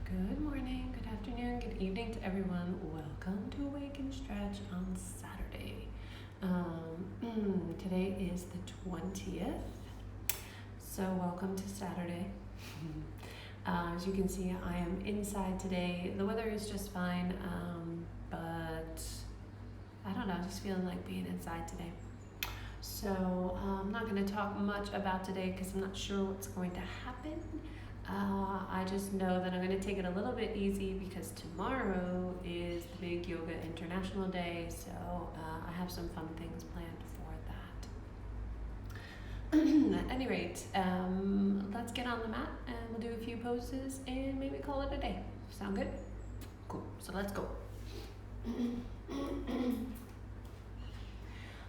Good morning, good afternoon, good evening to everyone. Welcome to Awake and Stretch on Saturday. Today is the 20th, so welcome to Saturday. As you can see, I am inside today. The weather is just fine, but I don't know, just feeling like being inside today. So I'm not going to talk much about today because I'm not sure what's going to happen. I just know that I'm going to take it a little bit easy because tomorrow is the big Yoga International Day, so I have some fun things planned for that. At any rate, let's get on the mat and we'll do a few poses and maybe call it a day. Sound good? Cool, so let's go.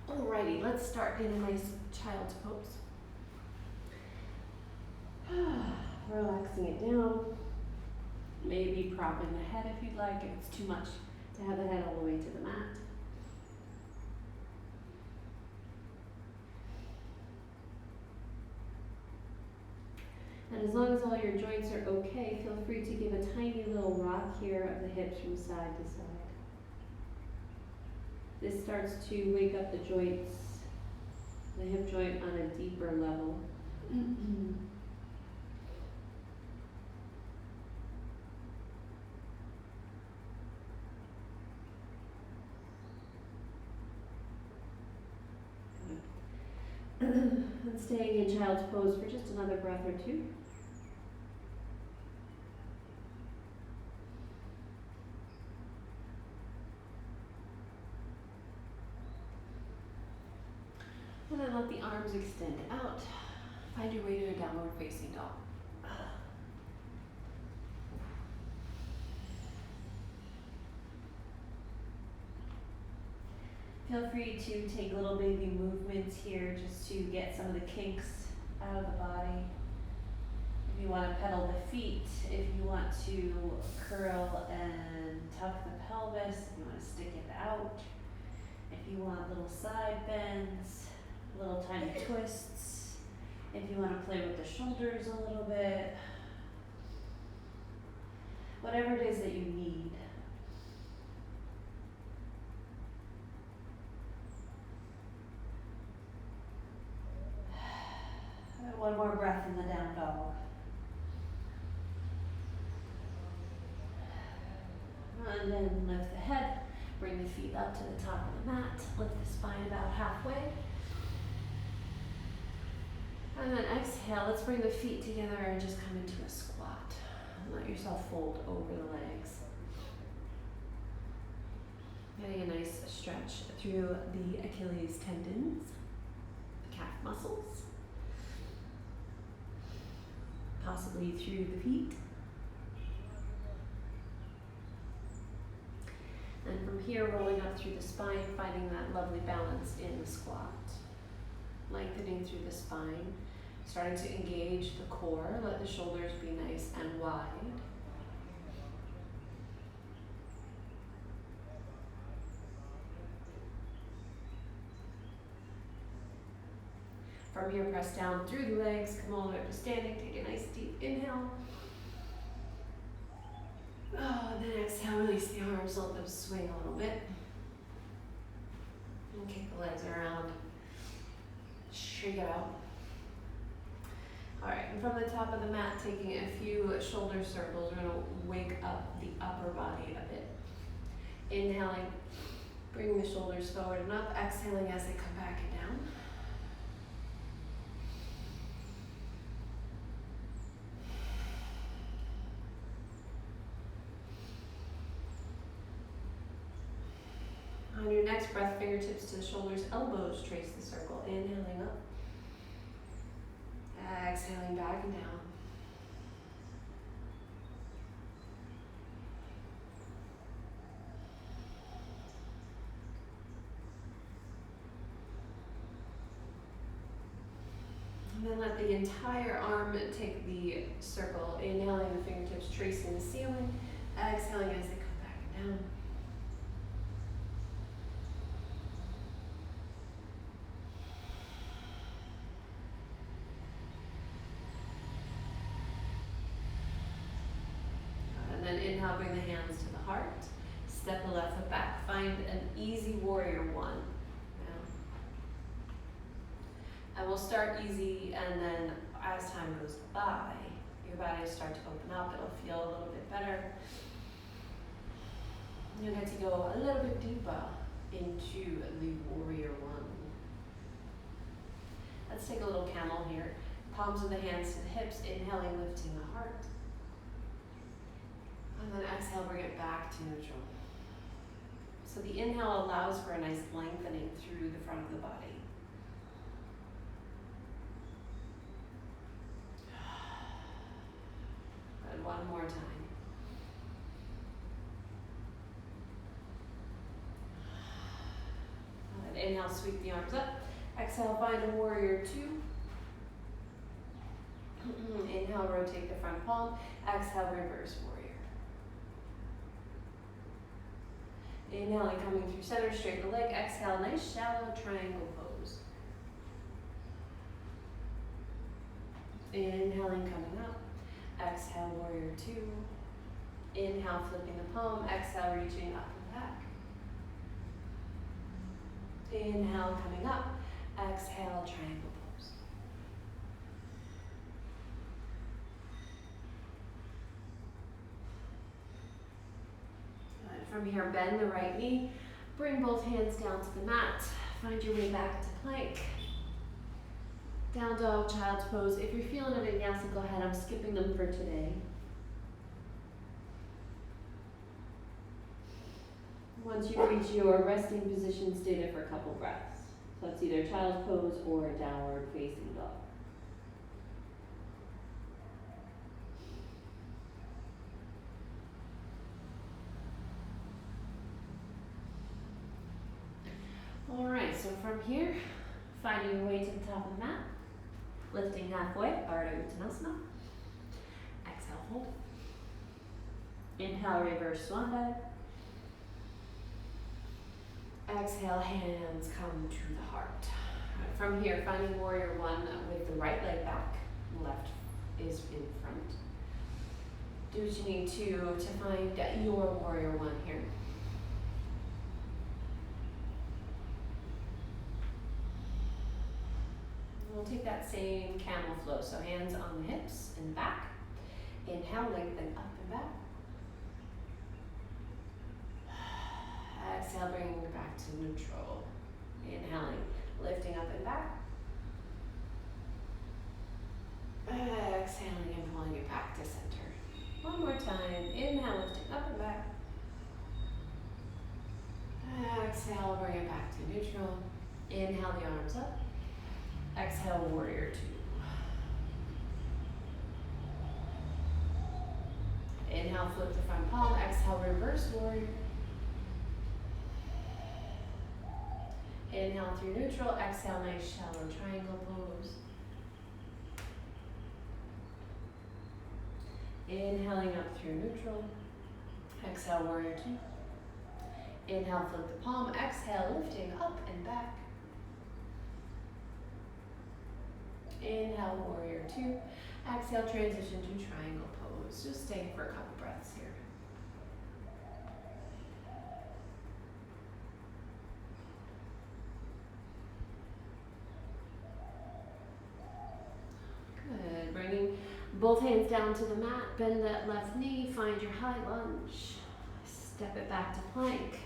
Alrighty, let's start in a nice child's pose. Relaxing it down. Maybe propping the head if you'd like, if it's too much to have the head all the way to the mat. And as long as all your joints are okay, feel free to give a tiny little rock here of the hips from side to side. This starts to wake up the joints, the hip joint on a deeper level. And staying in child's pose for just another breath or two. And then let the arms extend out. Find your way to a downward facing dog. Feel free to take little baby movements here just to get some of the kinks out of the body. If you want to pedal the feet, if you want to curl and tuck the pelvis, if you want to stick it out, if you want little side bends, little tiny twists, if you want to play with the shoulders a little bit, whatever it is that you need. One more breath in the down dog. And then lift the head, bring the feet up to the top of the mat, lift the spine about halfway. And then exhale, let's bring the feet together and just come into a squat. Let yourself fold over the legs. Getting a nice stretch through the Achilles tendons, the calf muscles, possibly through the feet. And from here, rolling up through the spine, finding that lovely balance in the squat. Lengthening through the spine, starting to engage the core, let the shoulders be nice and wide. From here, press down through the legs, come all the way up to standing, take a nice deep inhale. And then exhale, release the arms, let them swing a little bit. And kick the legs around. Shake it out. Alright, and from the top of the mat, taking a few shoulder circles, we're going to wake up the upper body a bit. Inhaling, bring the shoulders forward and up, exhaling as they come back and down. On your next breath, fingertips to the shoulders, elbows trace the circle. Inhaling up. Exhaling back and down. And then let the entire arm take the circle. Inhaling, the fingertips tracing the ceiling. Exhaling as they come back and down. Inhale, bring the hands to the heart. Step the left foot back. Find an easy warrior one. And we'll start easy, and then as time goes by, your body will start to open up. It'll feel a little bit better. You'll get to go a little bit deeper into the warrior one. Let's take a little camel here. Palms of the hands to the hips, inhaling, lifting the heart. And then exhale, bring it back to neutral. So the inhale allows for a nice lengthening through the front of the body. Good, one more time. Good. Inhale, sweep the arms up. Exhale, find a warrior two. Inhale, rotate the front palm. Exhale, reverse warrior. Inhaling, coming through center, straighten the leg. Exhale, nice shallow triangle pose. Inhaling, coming up. Exhale, warrior two. Inhale, flipping the palm. Exhale, reaching up and back. Inhale, coming up. Exhale, triangle pose. Good. From here, bend the right knee. Bring both hands down to the mat. Find your way back to plank. Down dog, child's pose. If you're feeling a vinyasa, go ahead. I'm skipping them for today. Once you reach your resting position, stay there for a couple breaths. So it's either child's pose or downward facing dog. All right, so from here, finding your way to the top of the mat, lifting halfway, Ardha Uttanasana. Exhale, hold. Inhale, reverse swan dive. Exhale, hands come to the heart. From here, finding warrior one with the right leg back, left is in front. Do what you need to find your warrior one here. We'll take that same camel flow, so hands on the hips and back. Inhale, lengthen up and back. Exhale, bringing it back to neutral. Inhaling, lifting up and back. Exhaling and pulling it back to center. One more time. Inhale, lifting up and back. Exhale, bring it back to neutral. Inhale, the arms up. Exhale, warrior two. Inhale, flip the front palm. Exhale, reverse warrior. Inhale through neutral. Exhale, nice shallow triangle pose. Inhaling up through neutral. Exhale, warrior two. Inhale, flip the palm. Exhale, lifting up and back. Inhale, warrior two. Exhale, transition to triangle pose. Just stay for a couple breaths here. Good. Bringing both hands down to the mat. Bend that left knee. Find your high lunge. Step it back to plank.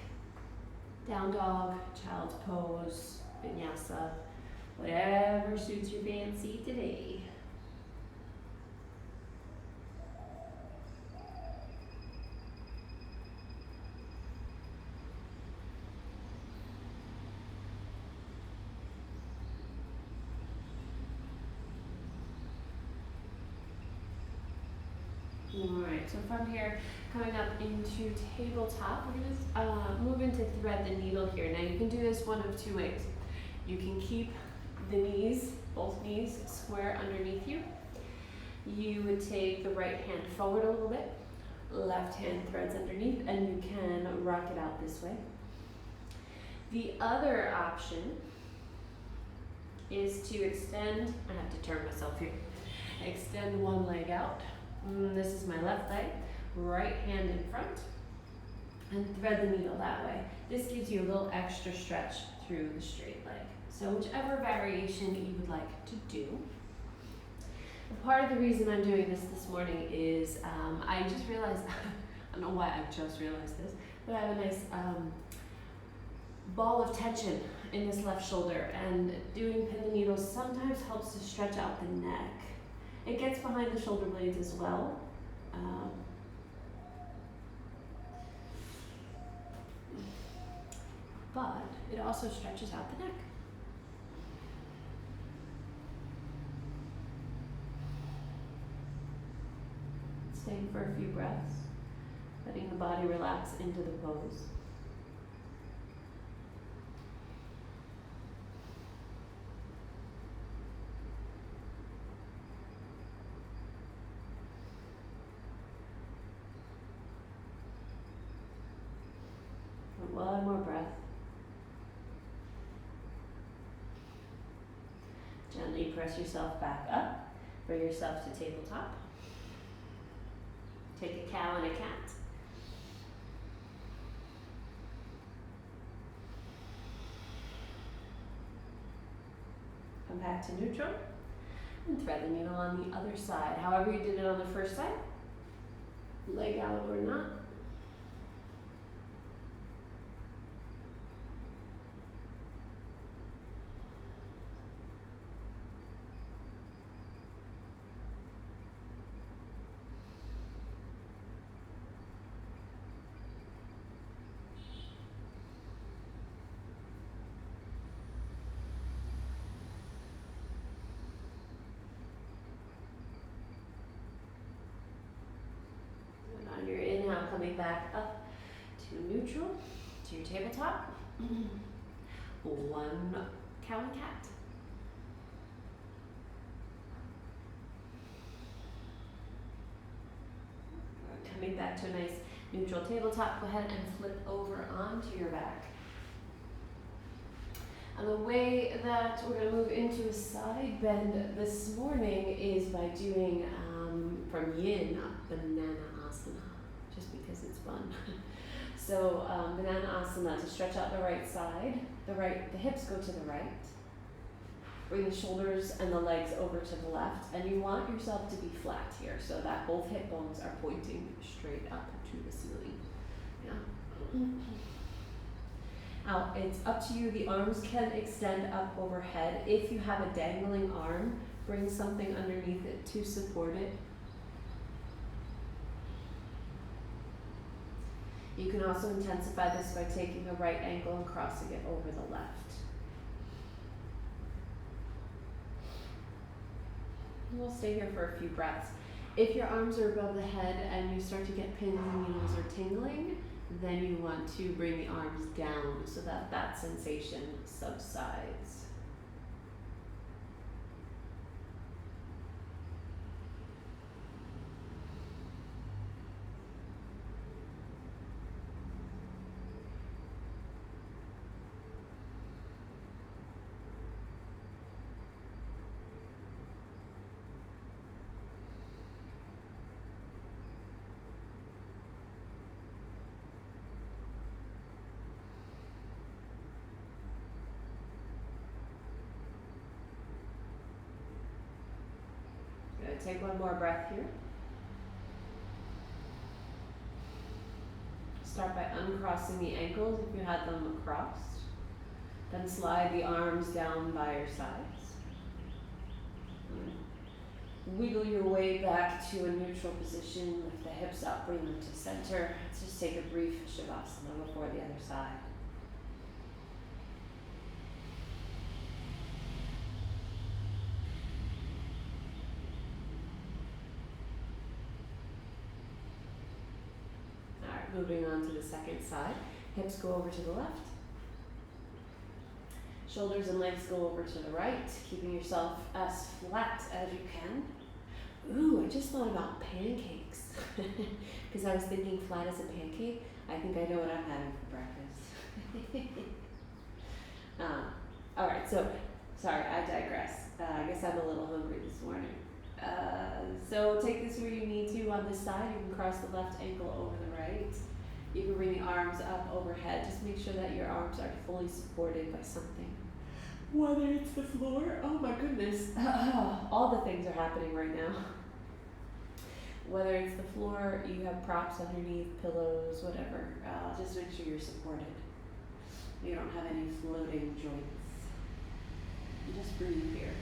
Down dog, child's pose, vinyasa. Whatever suits your fancy today. Alright, so from here, coming up into tabletop, we're going to move into thread the needle here. Now you can do this one of two ways. You can keep the knees, both knees, square underneath you. You would take the right hand forward a little bit, left hand threads underneath, and you can rock it out this way. The other option is to extend, I have to turn myself here, extend one leg out. This is my left leg. right hand in front and thread the needle that way. This gives you a little extra stretch through the straight leg. So whichever variation you would like to do. Part of the reason I'm doing this morning is I just realized, I don't know why I just realized this, but I have a nice ball of tension in this left shoulder, and doing pin the needles sometimes helps to stretch out the neck. It gets behind the shoulder blades as well. But it also stretches out the neck. Staying for a few breaths, letting the body relax into the pose. And one more breath. Gently press yourself back up, bring yourself to tabletop. Take a cow and a cat. Come back to neutral and thread the needle on the other side. However you did it on the first side, leg out or not. On your inhale, coming back up to neutral, to your tabletop. One cow and cat. Coming back to a nice neutral tabletop, go ahead and flip over onto your back. And the way that we're going to move into a side bend this morning is by doing from yin, banana asana, just because it's fun. So banana asana, to stretch out the right side, the hips go to the right. Bring the shoulders and the legs over to the left, and you want yourself to be flat here so that both hip bones are pointing straight up to the ceiling. Yeah. Now, it's up to you. The arms can extend up overhead. If you have a dangling arm, bring something underneath it to support it. You can also intensify this by taking the right ankle and crossing it over the left. And we'll stay here for a few breaths. If your arms are above the head and you start to get pins and needles or tingling, then you want to bring the arms down so that that sensation subsides. Take one more breath here. Start by uncrossing the ankles if you had them crossed. Then slide the arms down by your sides. Wiggle your way back to a neutral position. Lift the hips up, bring them to center. Let's just take a brief shavasana before the other side. Moving on to the second side. Hips go over to the left. Shoulders and legs go over to the right, keeping yourself as flat as you can. Ooh, I just thought about pancakes. Because I was thinking flat as a pancake. I think I know what I'm having for breakfast. All right, so, sorry, I digress. I guess I'm a little hungry this morning. So take this where you need to on this side. You can cross the left ankle over the right. You can bring the arms up overhead. Just make sure that your arms are fully supported by something. Whether it's the floor, oh my goodness, all the things are happening right now. Whether it's the floor, you have props underneath, pillows, whatever. Just make sure you're supported. You don't have any floating joints. You just breathe here.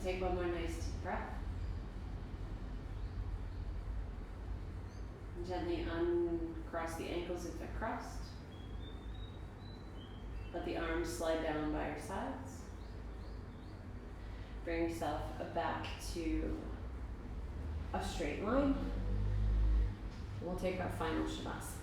Take one more nice deep breath. Gently uncross the ankles if they're crossed. Let the arms slide down by your sides. Bring yourself back to a straight line. We'll take our final Shavasana.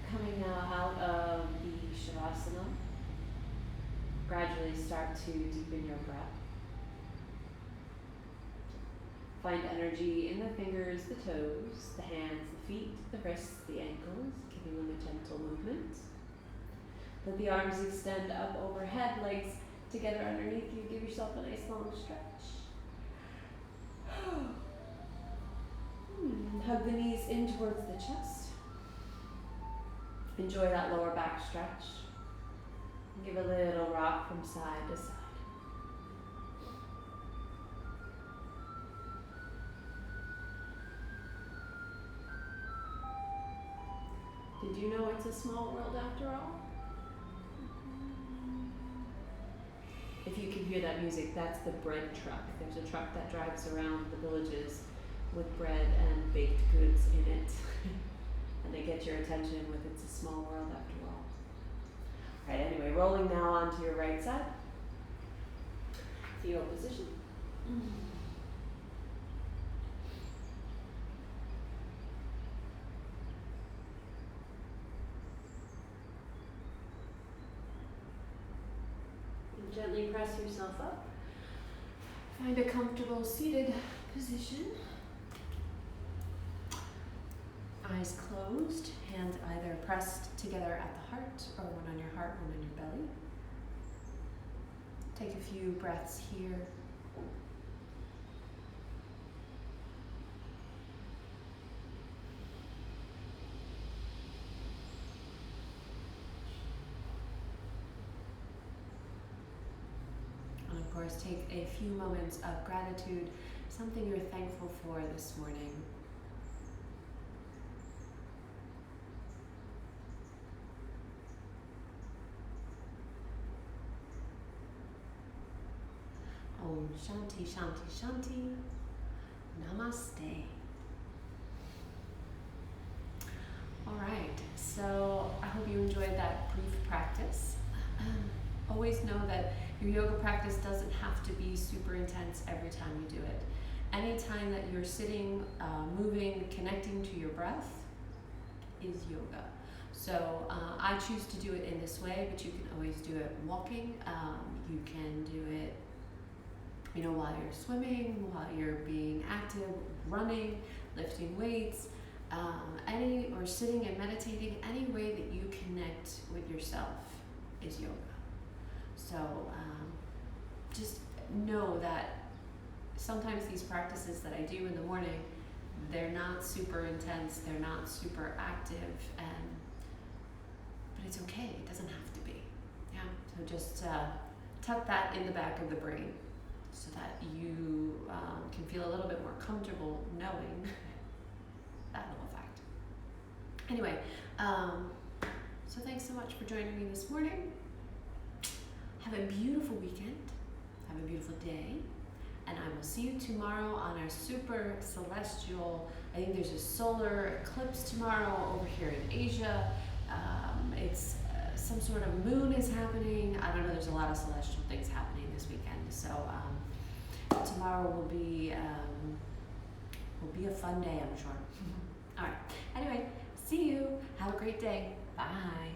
Coming now out of the Shavasana, gradually start to deepen your breath. Find energy in the fingers, the toes, the hands, the feet, the wrists, the ankles, giving them a gentle movement. Let the arms extend up overhead, legs together underneath you. Give yourself a nice long stretch. Hug the knees in towards the chest. Enjoy that lower back stretch. Give a little rock from side to side. Did you know it's a small world after all? If you can hear that music, that's the bread truck. There's a truck that drives around the villages with bread and baked goods in it. And they get your attention with It's a Small World After All. All right, anyway, rolling now onto your right side. Fetal position. And gently press yourself up. Find a comfortable seated position. Eyes closed, hands either pressed together at the heart or one on your heart, one on your belly. Take a few breaths here. course, take a few moments of gratitude, something you're thankful for this morning. Om Shanti Shanti Shanti. Namaste. All right, so I hope you enjoyed that brief practice. Always know that your yoga practice doesn't have to be super intense every time you do it. Anytime that you're sitting, moving, connecting to your breath is yoga. So I choose to do it in this way, but you can always do it walking. You can do it while you're swimming, while you're being active, running, lifting weights, or sitting and meditating. Any way that you connect with yourself is yoga. So just know that sometimes these practices that I do in the morning, they're not super intense, they're not super active, but it's okay, it doesn't have to be. Yeah. So just tuck that in the back of the brain, so that you can feel a little bit more comfortable knowing that little fact. Anyway, so thanks so much for joining me this morning. Have a beautiful weekend. Have a beautiful day. And I will see you tomorrow on our super celestial, I think there's a solar eclipse tomorrow over here in Asia. It's some sort of moon is happening. I don't know, there's a lot of celestial things happening this weekend. So tomorrow will be a fun day, I'm sure. All right. Anyway, see you. Have a great day. Bye.